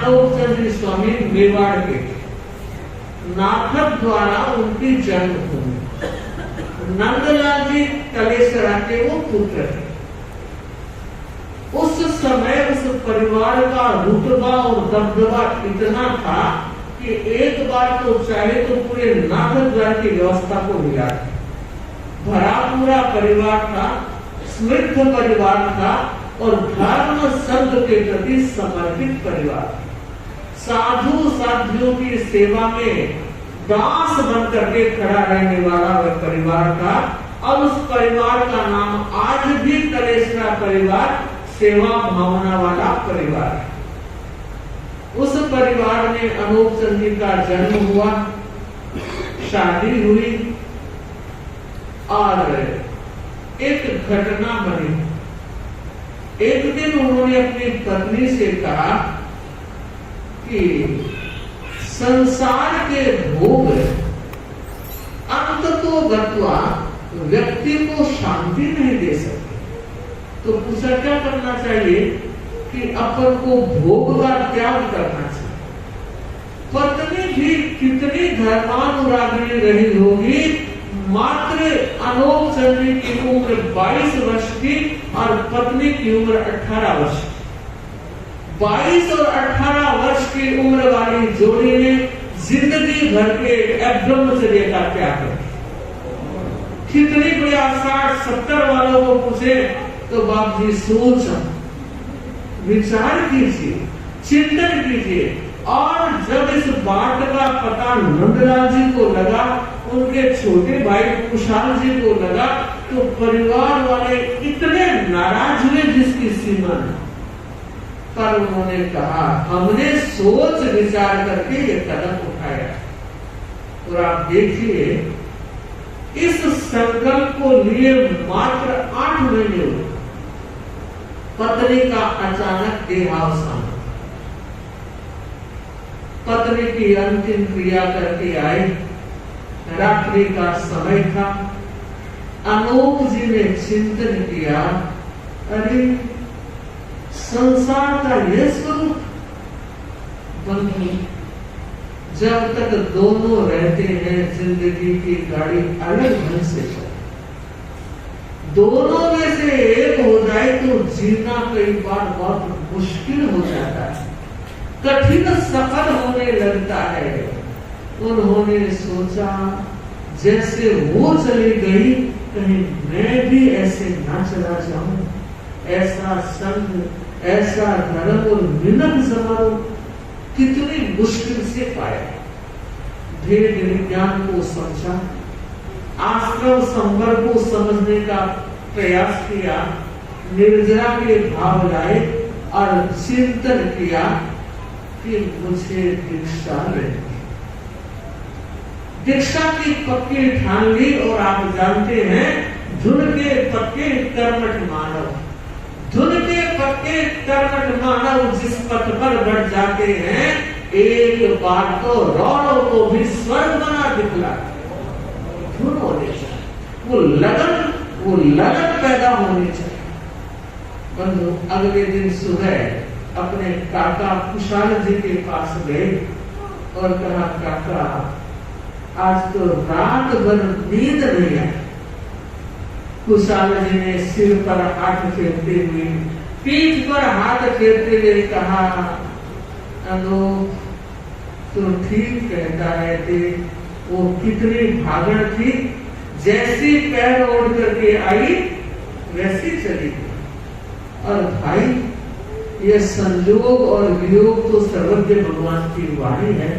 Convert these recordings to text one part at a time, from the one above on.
अनोपचंद्र स्वामी मेवाड़ के नाथक द्वारा उनकी जन्मभूमि, नंदलाल जी कलेसरा के वो पुत्र थे। उस समय उस परिवार का रुतबा और दबदबा इतना था कि एक बार तो चाहे तो पूरे नाथक द्वार की व्यवस्था को मिला, भरा पूरा परिवार था, समृद्ध परिवार था और धर्म संघ के प्रति समर्पित परिवार, साधु साधियों की सेवा में दास बन करके खड़ा रहने वाला वह परिवार था। और उस परिवार का नाम आज भी कलेसरा परिवार, सेवा भावना वाला परिवार है। उस परिवार में अनोपचंद जी का जन्म हुआ, शादी हुई और एक घटना बनी। एक दिन उन्होंने अपनी पत्नी से कहा कि संसार के भोग अंत तो गत्वा व्यक्ति को शांति नहीं दे सकते, तो पूछा क्या करना चाहिए कि अपन को भोग का त्याग करना चाहिए। पत्नी भी कितनी धर्मानुरागिणी रही होगी, मात्र अनोपचंद जी की उम्र 22 वर्ष की और पत्नी की उम्र 18 वर्ष की। 22 और 18 वर्ष की उम्र वाली जोड़ी ने जिंदगी भर के ब्रह्मचर्य का त्याग किया। कितनी बड़ी 60-70 वालों को पूछे तो बाप जी सोच विचार कीजिए, चिंतन कीजिए। और जब इस बात का पता नंदलाल जी को लगा, उनके छोटे भाई कुशाल जी को लगा, तो परिवार वाले इतने नाराज हुए जिसकी सीमा नहीं। पर उन्होंने कहा हमने सोच विचार करके ये कदम उठाया। और आप देखिए इस संकल्प को लिए मात्र 8 महीने हुए, पत्नी का अचानक देहावसान। पत्नी की अंतिम क्रिया करके आए, रात्रि का समय था। अनूप जी ने चिंतन किया, अरे संसार का यह स्वरूप। बंधु, जब तक दोनों रहते हैं जिंदगी की गाड़ी अलग ढंग से चले, दोनों में से एक हो जाए तो जीना कई बार बहुत मुश्किल हो जाता है, कठिन सफर होने लगता है। उन्होंने सोचा जैसे वो चली गई, कहीं मैं भी ऐसे ना चला जाऊं। ऐसा संग, ऐसा धर्म और मिलन समारोह कितनी मुश्किल से पाया। भेद विज्ञान को समझा, आश्रम संवर को समझने का प्रयास किया, निर्जरा के भाव लाए और चिंतन किया कि मुझे दीक्षा लेनी। दीक्षा की पक्की ठान ली। और आप जानते हैं धुन के पक्के कर्मठ मानव, धुन के पक्के कर्मठ मानव जिस पथ पर बढ़ जाते हैं, एक बार तो रौनों को भी स्वर्ग बना दिखला। धुन होनी चाहिए, वो लगन पैदा होनी चाहिए। बंधु, अगले दिन सुबह अपने काका कुशाल जी के पास गए और कहा, काका आज तो रात भर नींद नहीं आई। कुशाल जी ने सिर पर हाथ फेरते हुए, पीठ पर हाथ फेरते हुए कहा, अनूप तुम ठीक कहता है थे, वो कितनी भागण थी, जैसी पैर ओढ़ करके आई वैसी चली गई। और भाई ये संयोग और वियोग तो सर्वज्ञ भगवान की वाणी है,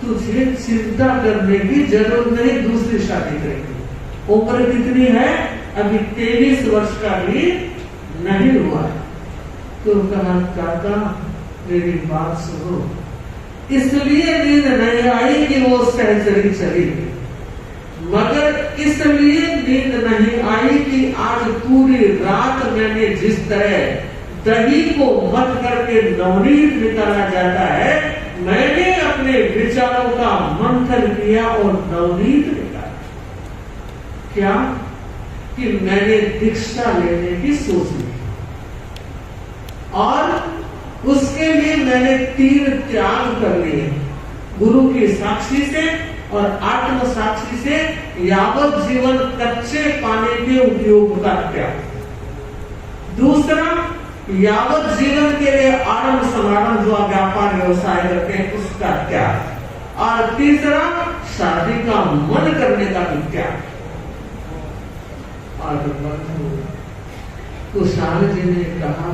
तुझे चिंता करने की जरूरत नहीं, दूसरी शादी करेगी। उम्र कितनी है? अभी 23 वर्ष का भी नहीं हुआ। तो कहा, काका मेरी बात सुनो, इसलिए नींद नहीं आई कि वो सहचरी चली, मगर इसलिए नींद नहीं आई कि आज पूरी रात मैंने जिस तरह दही को मथ करके नवनीत निकाला जाता है, मैंने अपने विचारों का मंथन किया और नवनीत निकाला। क्या? कि मैंने दीक्षा लेने की सोच ली और उसके लिए मैंने 3 त्याग कर लिए, गुरु की साक्षी से और आत्म साक्षी से यावत जीवन कच्चे पानी के उपयोग का त्याग। दूसरा, यावत जीवन के लिए आरंभ समारंभ जो व्यापार व्यवसाय करते हैं उसका त्याग। और तीसरा, शादी का मन करने का भी त्याग। और कुशाल जी ने कहा,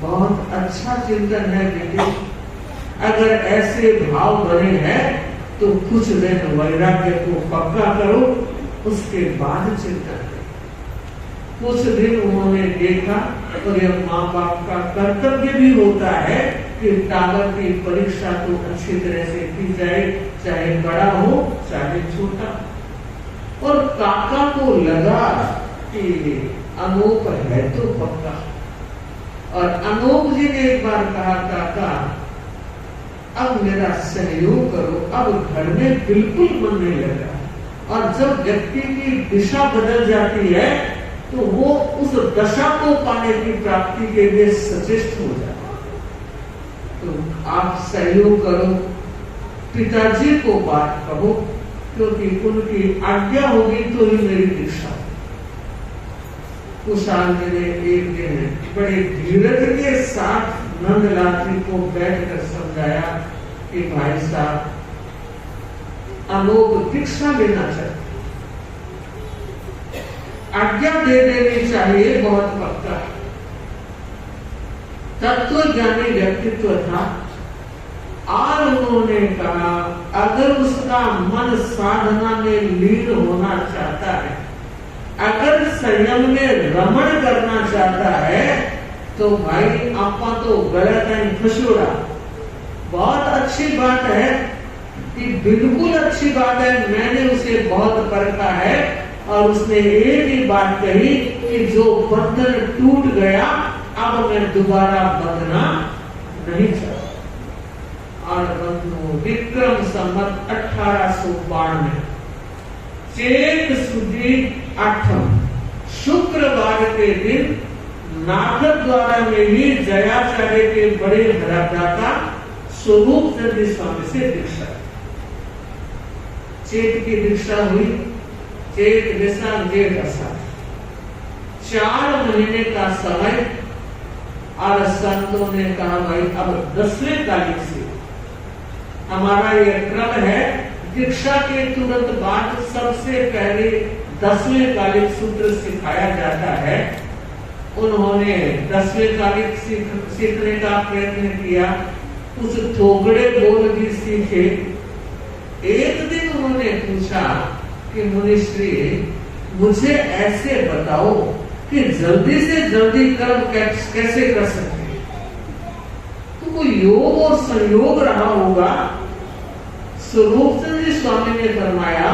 बहुत अच्छा चिंतन है बेटे, अगर ऐसे भाव बने हैं तो कुछ दिन वैराग्य को पक्का करो, उसके बाद चिंतन करो। कुछ दिन उन्होंने देखा, और यह माँ बाप का कर्तव्य भी होता है कि टावर की परीक्षा तो अच्छी तरह से की जाए, चाहे बड़ा हो चाहे छोटा। और काका को लगा कि अनूप है तो पक्का। और अनूप जी ने एक बार कहा, काका अब मेरा सहयोग करो, अब घर में बिल्कुल मन नहीं लगा। और जब व्यक्ति की दिशा बदल जाती है तो वो उस दशा को पाने की प्राप्ति के लिए सचेष्ट हो जाता है। तो आप सहयोग करो, पिताजी को बात कहो, क्योंकि उनकी आज्ञा होगी तो ही मेरी दीक्षा। कुशाल जी ने एक दिन बड़े धीरज के साथ नंदलाल जी को बैठकर समझाया कि भाई साहब, अनूप दीक्षा लेना चाहिए, आज्ञा दे देनी चाहिए, बहुत पक्का। तत्वज्ञानी व्यक्तित्व था। और उन्होंने कहा, अगर उसका मन साधना में लीन होना चाहता है, अगर संयम में रमण करना चाहता है, तो भाई आपा तो गलत है, खुशुरा। बहुत अच्छी बात है कि बिल्कुल अच्छी बात है, मैंने उसे बहुत परखा है और उसने एक ही बात कही कि जो बंधन टूट गया अब मैं दोबारा बंधना नहीं चाहता। और बंधु, विक्रम संवत 1892 चैत सुदी 8 शुक्रवार के दिन नाथद्वारा में ही जयाचार्य के बड़े भ्राता स्वरूप चंद्र स्वामी से दीक्षा। चैत की दीक्षा हुई, चैत वैशाख जेठ अषाढ़ 4 महीने का समय। और संतों ने कहा, भाई अब 10वें तारीख से हमारा यह क्रम है, दीक्षा के तुरंत बाद सबसे पहले 10वें कालिक सूत्र सिखाया जाता है। उन्होंने 10वें कालिक सीखने का प्रयत्न किया, कुछ थोकड़े बोल भी सीखे। एक दिन उन्होंने पूछा कि मुनिश्री, मुझे ऐसे बताओ कि जल्दी से जल्दी कर्म कैसे कर सकते हैं? तो कोई योग और संयोग रहा होगा। स्वरूप चंद्र स्वामी ने फरमाया,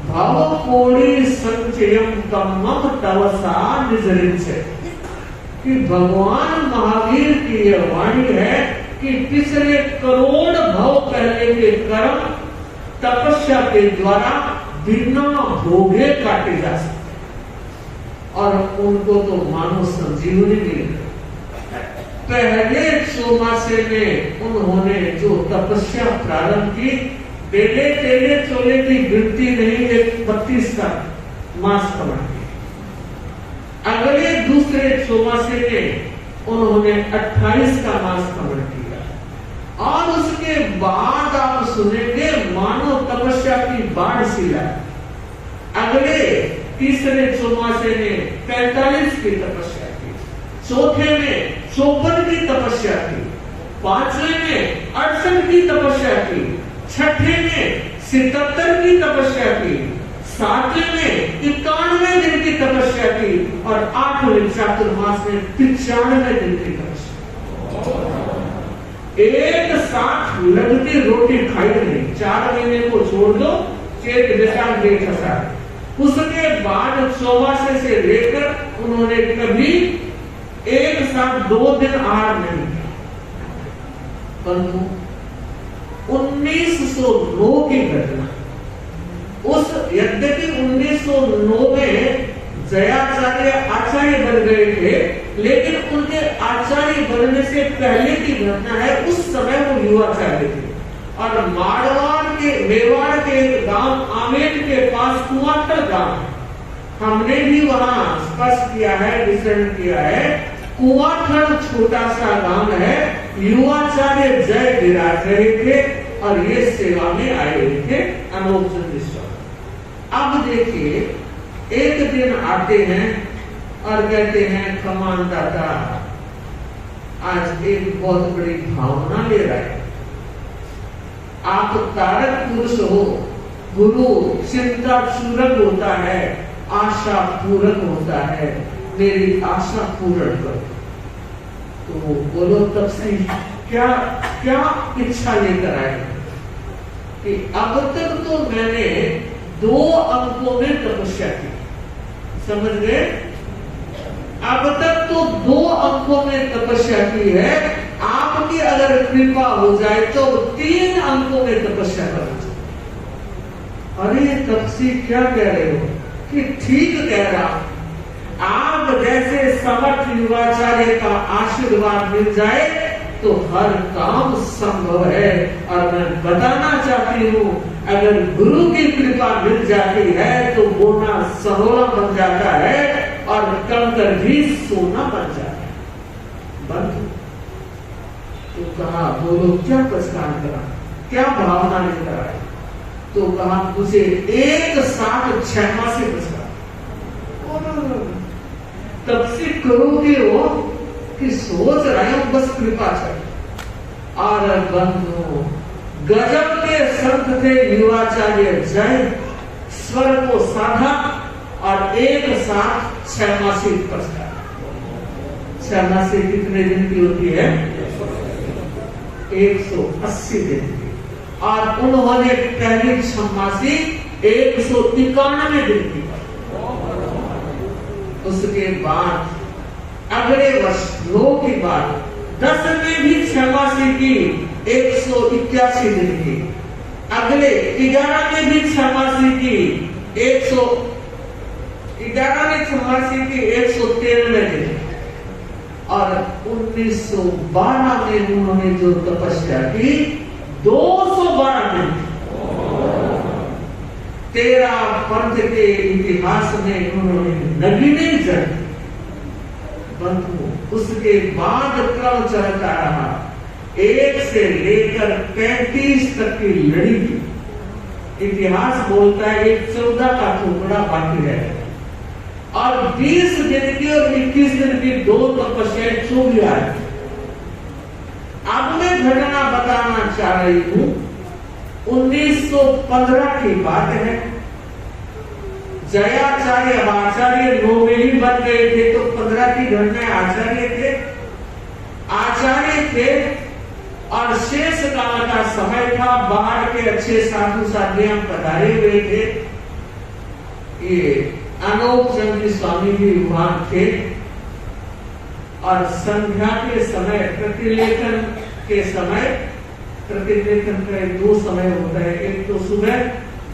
भाव कोड़ी संचयम कम्मम तवसा निजरिंचे, कि भगवान महावीर की यह वाणी है कि पिछले करोड़ भव पहले के कर्म तपस्या के द्वारा बिना भोगे काटे जा सकते, और उनको तो मानो संजीवनी मिल। पहले चौमासे में उन्होंने जो तपस्या प्रारंभ की, बेले तेले चोले की गिनती नहीं, एक 32 का मास कमा किया। अगले दूसरे चौमासे में उन्होंने 28 का मास कमा किया। और उसके बाद आप सुनेंगे मानो तपस्या की बाढ़ सी लाई। अगले तीसरे चौमासे में 45 की तपस्या की, चौथे में 54 की तपस्या की, 5वें में 68 की तपस्या की, 6ठे में 77 की तपस्या की, 7वें में 91 दिन की तपस्या की, और 8वें चातुर्मास में 95 दिन की तपस्या। एक साथ लगती रोटी खाई नहीं, 4 महीने को छोड़ दो, चैत वैशाख जेठ अषाढ़। उसके बाद चौमासे से लेकर उन्होंने कभी एक साथ 2 दिन आहार नहीं किया। परंतु 1909 की घटना, उस यद्यपि 1909 में जयाचार्य आचार्य बन गए थे, लेकिन उनके आचार्य बनने से पहले की घटना है। उस समय वो युवाचार्य थे और मेवाड़ के गांव आमेर के पास कुआठल गांव है। हमने भी वहां स्पष्ट किया है, विचरण किया है। कुआठल छोटा सा गांव है। युवाचार्य जय विराज रहे थे और ये सेवा में आए हुए थे अनोप चंद्र स्वामी। अब देखिए, एक दिन आते हैं और कहते हैं कमान दादा आज एक बहुत बड़ी भावना ले रहा है। आप तारक पुरुष हो, गुरु चिंता पूरक होता है, आशा पूरक होता है, मेरी आशा पूर्ण करो। तो बोलो तब से क्या क्या इच्छा लेकर आए कि अब तक तो मैंने 2 अंकों में तपस्या की, समझ गए? अब तक तो 2 अंकों में तपस्या की है, आपकी अगर कृपा हो जाए तो 3 अंकों में तपस्या करना चाहिए। अरे तपसी क्या कह रहे हो? कि ठीक कह रहा हूं, आप जैसे समर्थ युवाचार्य का आशीर्वाद मिल जाए तो हर काम संभव है। और मैं बताना चाहती हूँ, अगर गुरु की कृपा मिल जाती है तो बोना सरोला बन जाता है और कंकर भी सोना बन जाता है। बंधु तो कहा बोलो क्या प्रस्थान करा, क्या भावना लेकर आए? तो कहा मुझे एक साथ 6 माह से प्रस्थान। तब से करोगे हो कि सोच रहे हो बस कृपा चाहिए। और बंधु गजब के संत थे युवाचार्य जय, स्वर को साधा और एक साथ 6 मासिक प्रस्ताव। 6 मासिक कितने दिन की होती है? 180 दिन की। और उन्होंने पहली 6 मासिक 191 दिन की। उसके बाद अगले वर्ष 2 के बाद 10 में भी 6 मासिक की 181 दिन की। अगले 11 में भी 6 मासिक की 11 में 6 मासिक की 193 दिन। और 1912 में उन्होंने जो तपस्या की 212 दिन। 13 पंथ के इतिहास में उन्होंने नगीने जड़। बंधु उसके बाद क्रम चलता रहा, 1 से लेकर 35 तक की लड़ी थी। इतिहास बोलता है एक 14 का टुकड़ा बाकी है और 20 दिन की और 21 दिन की 2 तपस्याएं 24। अब मैं घटना बताना चाह रही हूं। 1915 की बात है। जयाचार्य आचार्य नोबेली बन गए थे तो 15 की घटना आचार्य थे और शेष काल का समय था। बाहर के अच्छे साधु साधियां पधारे हुए थे। ये अनोप चंद्र स्वामी भी वहां थे और संध्या के समय प्रतिलेखन के समय, प्रतिलेखन का 2 समय होता है। एक तो सुबह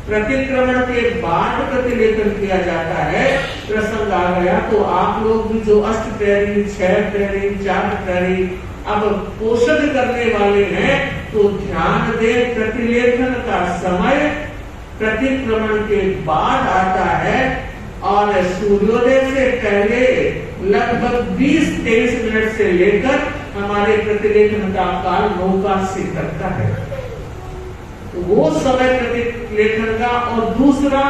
प्रतिक्रमण के बाद प्रतिलेखन किया जाता है। प्रसंग आ गया तो आप लोग भी जो अष्टपैरी, 6 पैरी, 4 पैरी अब पोषण करने वाले हैं तो ध्यान दें, प्रतिलेखन का समय प्रतिक्रमण के बाद आता है और सूर्योदय से पहले लगभग 20-23 मिनट से लेकर हमारे प्रतिलेखन का काल 9 से करता है। तो वो समय प्रतिलेखन का। और दूसरा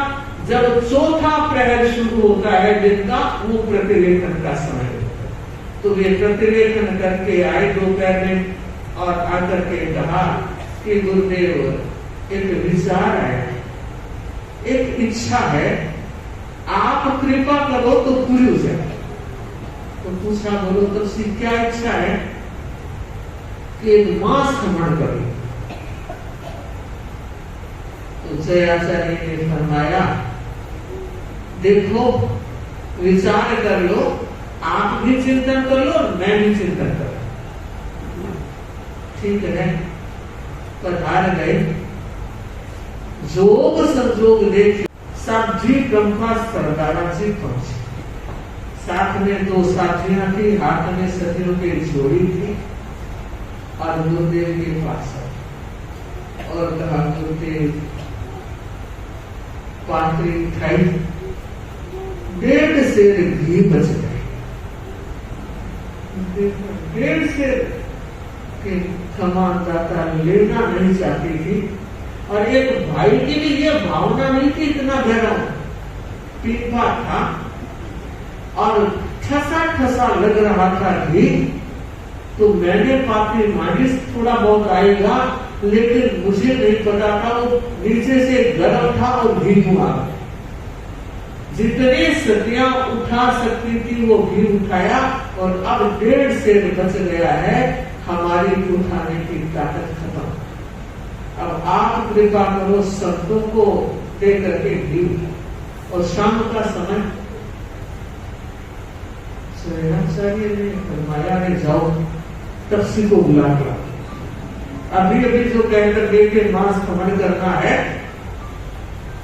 जब चौथा प्रहर शुरू होता है दिन का, वो प्रतिलेखन का समय होता है। तो वे प्रतिलेखन करके आए दोपहर में और आकर के कहा कि गुरुदेव एक विचार है, एक इच्छा है, आप कृपा करो तो पूरी हो जाए। तो पूछा बोलो तो उसकी क्या इच्छा है? कि एक मास खमण करो। तो जयाचार्य ने फरमाया देखो विचार कर लो, आप भी चिंतन कर लो, मैं भी चिंतन कर लो। ठीक है, पधार गए। जोग संजोग देख सब जी ब्रह्मा सरदारा जी पहुंचे। साथ में 2 साथियां थी, हाथ में सतियों की जोड़ी थी और गुरुदेव के पास और कहा गुरुदेव पात्री खाई 1.5 सेर घी बच गए। 1.5 सेर के क्षमा दाता लेना नहीं चाहती थी और एक भाई की भी ये भावना नहीं थी इतना गहरा पीपा था और ठसा ठसा लग रहा था घी। तो मैंने पापी मांगी थोड़ा बहुत आएगा, लेकिन मुझे नहीं पता था वो नीचे से गर्म था और घी हुआ। जितने सतियां उठा सकती थी वो घी उठाया और अब 1.5 सेर बच गया है। हमारी उठाने की ताकत खत्म। अब आप कृपा करो संतों को दे करके घी। और शाम का समय शरणाचार्य ने फरमाया कि जाओ तपसी को बुला कर अभी अभी जो कहकर गए कि मांस खमन करना है,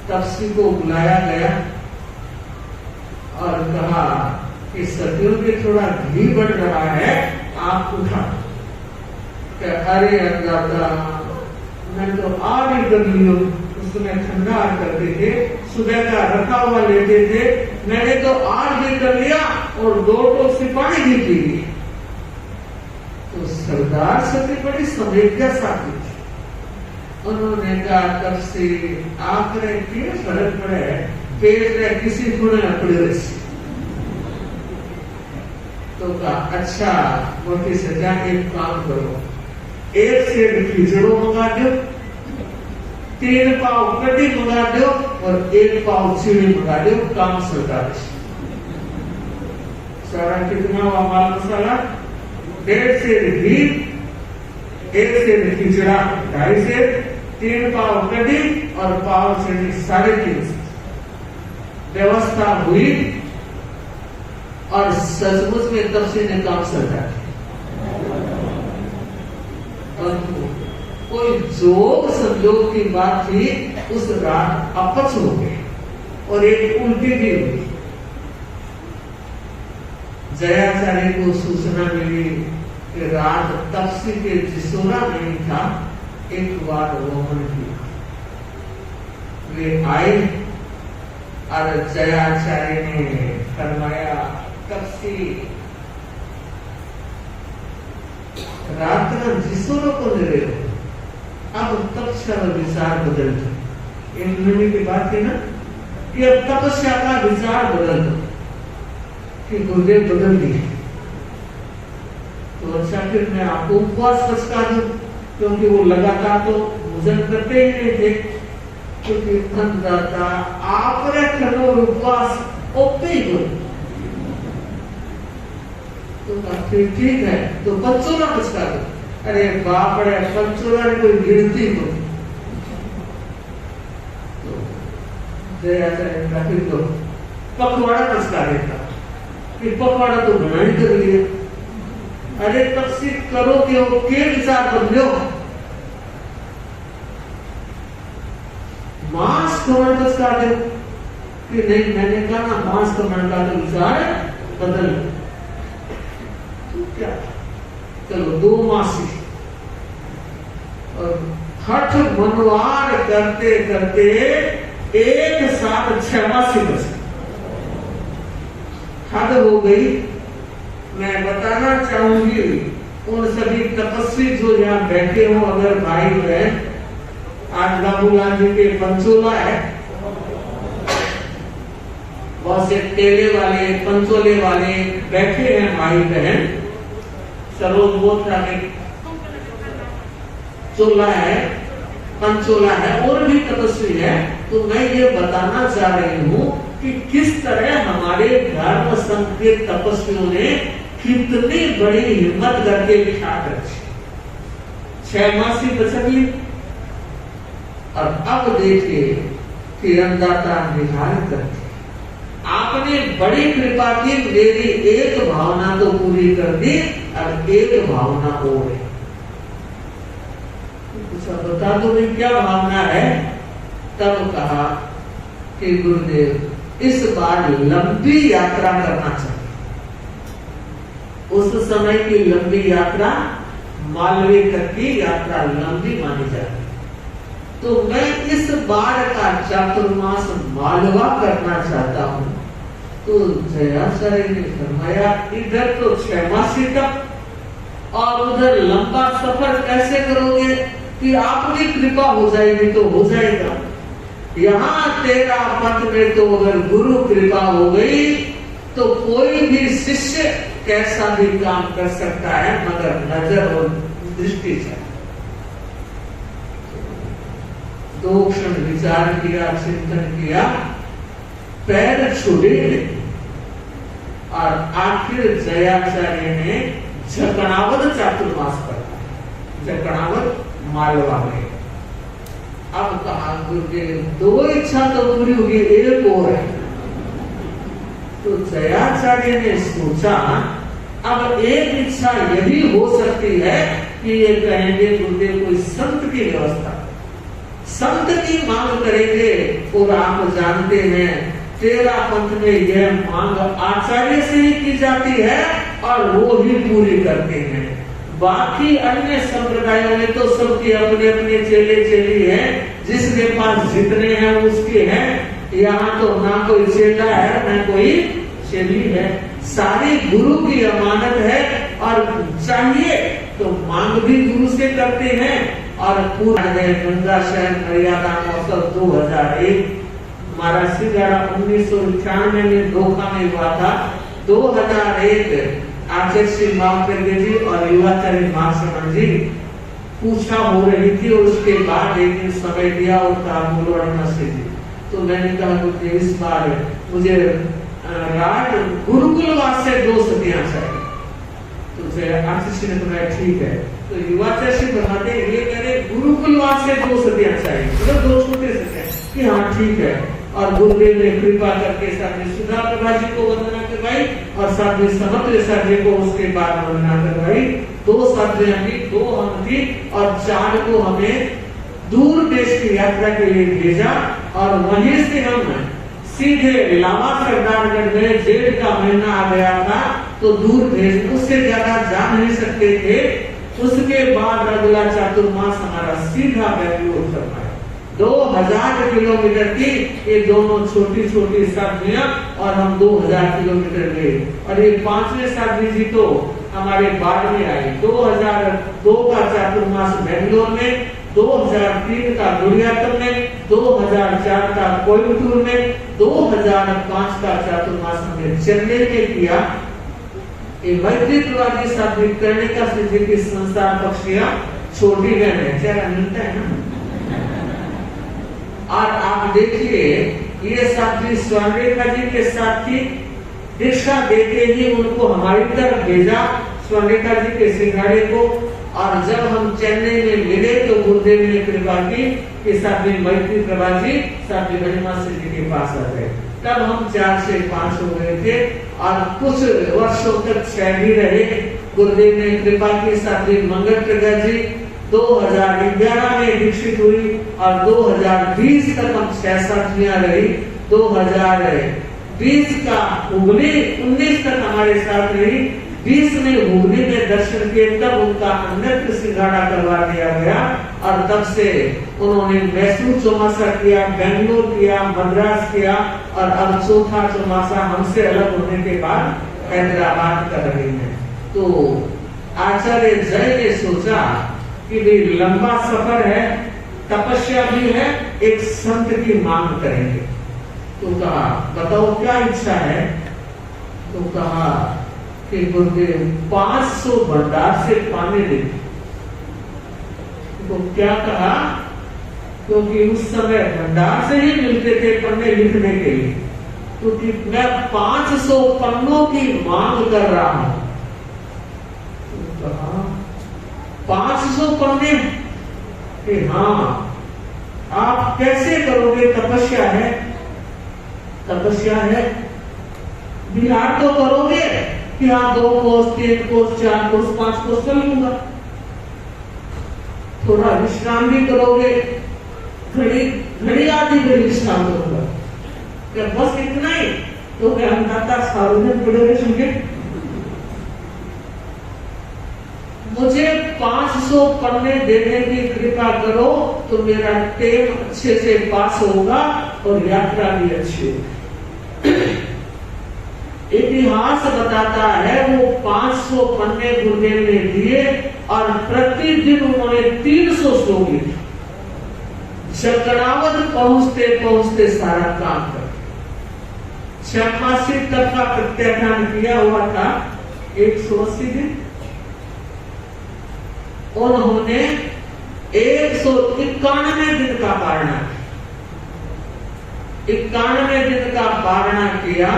तपसी को बुलाया गया और कहा कि सतियों के थोड़ा घी बढ़ रहा है, आप उठा। अरे अंदाजा मैं तो आग ही कर लियो, उसमें ठंडा आग करते थे, सुबह का रखा हुआ लेते थे, मैंने तो आग भी कर लिया और 2 टोक से पानी भी पी लिया। तो सरदार सती बड़ी समझिया साथी थी। उन्होंने कहा तब से आप क्यों फर्क पड़े, पेट रहे किसी को न पड़े रही। तो कहा अच्छा मोटी सजा एक काम करो, 1 सेर खिचड़ो मंगा दो, 3 पाव कटी मंगा दो और 1 पाव चीनी मंगा दो, काम सरदार। सारा कितना हुआ माल मसाला? 1.5 सेर घी, 1 सेर खिचड़ा, 2.5 सेर, 3 पाव कटी और पाव चीनी, 3.5। व्यवस्था हुई और सचमुच में तब से ने काम सरदार। कोई जोग संजोग की बात थी, उस रात अपच हो गए और एक उल्टी भी हुई। जयाचार्य को सूचना मिली कि रात तपसी के जिसोरा नहीं था, एक बार रोमन किया। वे आए और जयाचार्य ने फरमाया तपसी रात में जिसोरों को ले रहे हो। अब तपस्या का विचार बदल दो। 1 महीने की बात है ना कि अब तपस्या का विचार बदल दो कि गुरुदेव बदल दिए। तो अच्छा फिर मैं आपको उपवास बचका दूं, क्योंकि वो लगातार तो भोजन करते ही नहीं थे। क्योंकि दाता आप खनो उपवास ओपे ही बोल। तो फिर ठीक है, तो पंचोला बचका दो। अरे बाप रे, पंचोला ने कोई गिनती को फिर तो पखवाड़ा बचका देता कि पखवाड़ा तो बना ही कर लिया। अरे तपसी करो के विचार बदलो। मांस खमन बचका दो कि नहीं, मैंने कहा ना मांस खमन का तो विचार बदल। क्या चलो 2 मासी और हठ मनवार करते करते एक साथ 6 मासी बच हद हो गई। मैं बताना चाहूंगी उन सभी तपस्वी जो यहाँ बैठे हो, अगर भाई बहन, आज बाबूलाल जी के पंचोला है, बहुत से टेले वाले पंचोले वाले बैठे हैं भाई बहन, सरोज बोध चोला है, पंचोला है और भी तपस्वी है। तो मैं ये बताना चाह रही हूँ कि किस तरह हमारे धर्म संघ के तपस्वियों ने कितनी बड़ी हिम्मत करके लिखा कर 6 मासी बचक ली। और अब देखिए कि अन्नदाता निहाल करते, आपने बड़ी कृपा की, मेरी एक भावना तो पूरी कर दी, अब एक भावना और है। बता दो भाई क्या भावना है। तब कहा कि गुरुदेव इस बार लंबी यात्रा करना चाहिए। उस समय की लंबी यात्रा मालवे तक की यात्रा लंबी मानी जाती। तो मैं इस बार का चातुर्मास मालवा करना चाहता हूँ। तो जयाचार्य ने फरमाया इधर तो 6 मास तक और उधर लंबा सफर कैसे करोगे कि आपकी कृपा हो जाएगी तो हो जाएगा। यहाँ तेरा मत में तो अगर गुरु कृपा हो गई तो कोई भी शिष्य कैसा भी काम कर सकता है, मगर नजर और दृष्टि चाहिए। 2 क्षण विचार किया, चिंतन किया, पैर छूटे और आखिर जयाचार्य ने झकड़ावत चातुर्मास करता, झकड़ावत मालवा में। अब कहा गुरुदेव 2 इच्छा तो पूरी होगी, एक और है। तो जयाचार्य ने सोचा अब एक इच्छा यही हो सकती है कि ये कहेंगे गुरुदेव कोई संत की व्यवस्था, संत की मांग करेंगे। और आप जानते हैं तेरा पंथ में यह मांग आचार्य से ही की जाती है और वो ही पूरी करते हैं। बाकी अन्य संप्रदायों में तो सबके अपने अपने चेले चेली हैं, जिसके पास जितने हैं उसके हैं। यहाँ तो ना कोई चेला है ना कोई चेली है, सारी गुरु की अमानत है और चाहिए तो मांग भी गुरु से करते हैं। और पूरा गंगा शहर मर्यादा महोत्सव 2001 हमारा सिंगाड़ा 1998 में धोखा में हुआ था। 2001 आचार्य श्री मावकरगे जी और युवाचार्य महासमन जी पूछा हो रही थी और उसके बाद एक दिन समय दिया और कहा बोलो से जी। तो मैंने कहा कि इस बार मुझे राज गुरुकुलवास से 2 सतियां चाहिए। तो आचार्य ने कहा ठीक है। तो युवाचार्य बताते ये कह रहे गुरुकुलवास से 2 सतियां चाहिए, मतलब 2 छोटे सतियां कि हाँ ठीक है। और गुरुदेव ने कृपा करके साथ सुधा प्रभा जी को वंदना करवाई और साथ में समग्र सर जी को उसके बाद वंदना करवाई। 2 साथियां थी, 2 हम थी और 4 को हमें दूर देश की यात्रा के लिए भेजा। और वहीं से हम सीधे लावा सरदारगढ़ में 1.5 का महीना आ गया था, तो दूर देश उससे ज्यादा जा नहीं सकते थे। उसके बाद अगला चातुर्मास हमारा सीधा बेंगलुरु तक आया। 2000 किलोमीटर की ये दोनों छोटी छोटी साधनियां और हम 2000 किलोमीटर गए। और ये 5वें साधनी जी तो हमारे बाद में आई। 2002 का चातुर्मास बेंगलोर में, 2003 का गुड़ियातम में, 2004 का कोयम्बटूर में, 2005 का चातुर्मास हमने चेन्नई में किया। मैत्रीवादी साधनी करने का सिद्धि की संस्थान पक्षियां छोटी बहन है, चेहरा मिलता है ना। और आप देखिए ये साथी स्वर्णरेखा जी के साथ थी, दीक्षा देते ही उनको हमारी तरफ भेजा स्वर्णरेखा जी के सिंघाड़े को। और जब हम चेन्नई में मिले तो गुरुदेव ने कृपा की कि साथी मैत्री प्रभा जी साथी महिमा जी के पास आ गए। तब हम 4 से 5 हो गए थे और कुछ वर्षों तक 6 भी रहे। गुरुदेव ने कृपा की साथी मंगल प्रज्ञा जी 2011 में दीक्षित हुई और 2020 तक हम 6 साथियां रही। 2020 का हुगली 19 तक हमारे साथ रही। 20 में हुगली में दर्शन किए, तब उनका अन्यत्र सिंघाड़ा करवा दिया गया और तब से उन्होंने मैसूर चौमासा किया, बेंगलोर किया, मद्रास किया और अब 4था चौमासा हमसे अलग होने के बाद हैदराबाद कर रही है। तो आचार्य जय ने सोचा कि भी लंबा सफर है, तपस्या भी है, एक संत की मांग करेंगे। तो कहा बताओ क्या इच्छा है। तो कहा कि गुरुदेव 500 भंडार से पानी दे। तो क्या कहा, क्योंकि उस समय भंडार से ही मिलते थे पन्ने लिखने के लिए, क्योंकि तो मैं 500 पन्नों की मांग कर रहा हूं। तो कहा 500 पन्ने कि हाँ आप कैसे करोगे, तपस्या है, तपस्या है, बिहार तो करोगे कि हाँ 2 कोस 3 कोस 4 कोस 5 कोस कर लूंगा, थोड़ा विश्राम भी करोगे, घड़ी आधी घड़ी विश्राम करूंगा, क्या बस इतना ही। तो क्या हम दाता सार्वजनिक पड़े सुनके मुझे 500 पन्ने देने की कृपा करो तो मेरा टेम अच्छे से पास होगा और यात्रा भी अच्छी होगी। इतिहास बताता है वो 500 पन्ने गुरुदेव ने दिए और प्रतिदिन उन्होंने 300 श्लोक लिखे। चक्रनावत पहुंचते पहुंचते सारा काम कर 86 तक का प्रत्याख्यान किया हुआ था 180 दिन। उन्होंने 191 दिन का पारणा 91 दिन का पारणा किया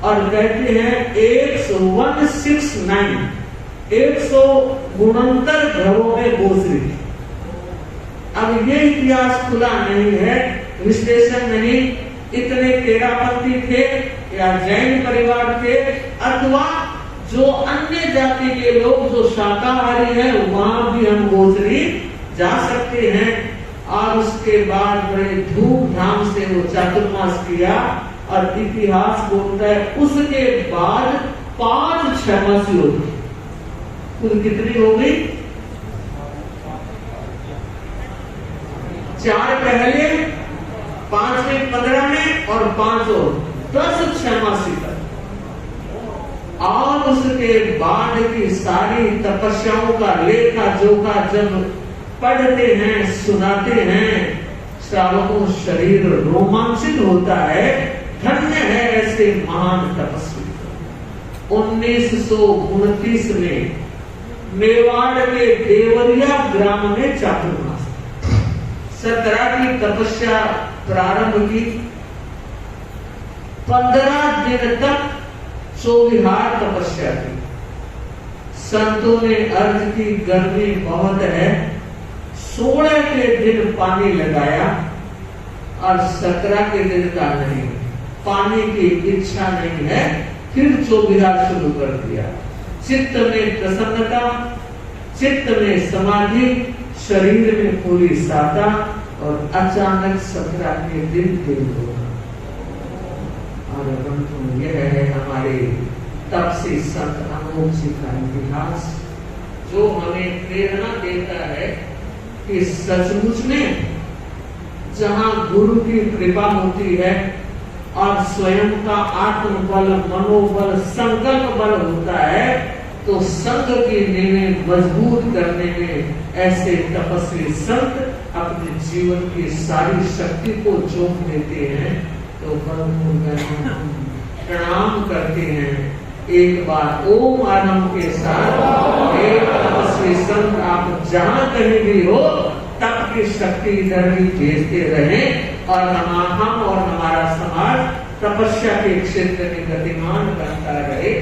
और कहते हैं 169 घरों में गोचरी। अब ये इतिहास खुला नहीं है, विश्लेषण नहीं, इतने तेरापंथी थे या जैन परिवार थे अथवा जो अन्य जाति के लोग जो शाकाहारी हैं वहां भी हम गोचरी जा सकते हैं। और उसके बाद बड़े धूमधाम से वो चातुर्मास किया और इतिहास बोलता है उसके बाद 5 छमासी हो गई। कुल कितनी हो गई? 4 पहले, 5वें 15 में और 5 और 10 छमासी तक। और उसके बाद की सारी तपस्याओं का लेखा जोखा जब पढ़ते हैं सुनाते हैं श्रावकों शरीर रोमांचित होता है। धन्य है ऐसे महान तपस्वी। 1929 में मेवाड़ के देवरिया ग्राम में चातुर्मास 17 की तपस्या प्रारंभ की। 15 दिन तक चौविहार तपस्या की। संतों ने अर्ज की गर्मी बहुत है, 16 के दिन पानी लगाया और 17 के दिन का नहीं, पानी की इच्छा नहीं है, फिर चौविहार शुरू कर दिया। चित्त में प्रसन्नता, चित्त में समाधि, शरीर में पूरी साता और अचानक 17 के दिन देर होगा। और यह है हमारे तपसी संत अनमोल जी का इतिहास जो हमें प्रेरणा देता है कि सचमुच में जहां गुरु की कृपा होती है और स्वयं का आत्मबल, मनोबल, संकल्प बल होता है तो संघ की नींवें मजबूत करने में ऐसे तपस्वी संत अपने जीवन की सारी शक्ति को झोंक देते हैं। तो प्रणाम करते हैं एक बार ओम आनंद के साथ। एक तपस्वी संत आप जहां कहीं भी हो तप की शक्ति इधर भी भेजते रहें और हम और हमारा समाज तपस्या के क्षेत्र में गतिमान बनता रहे।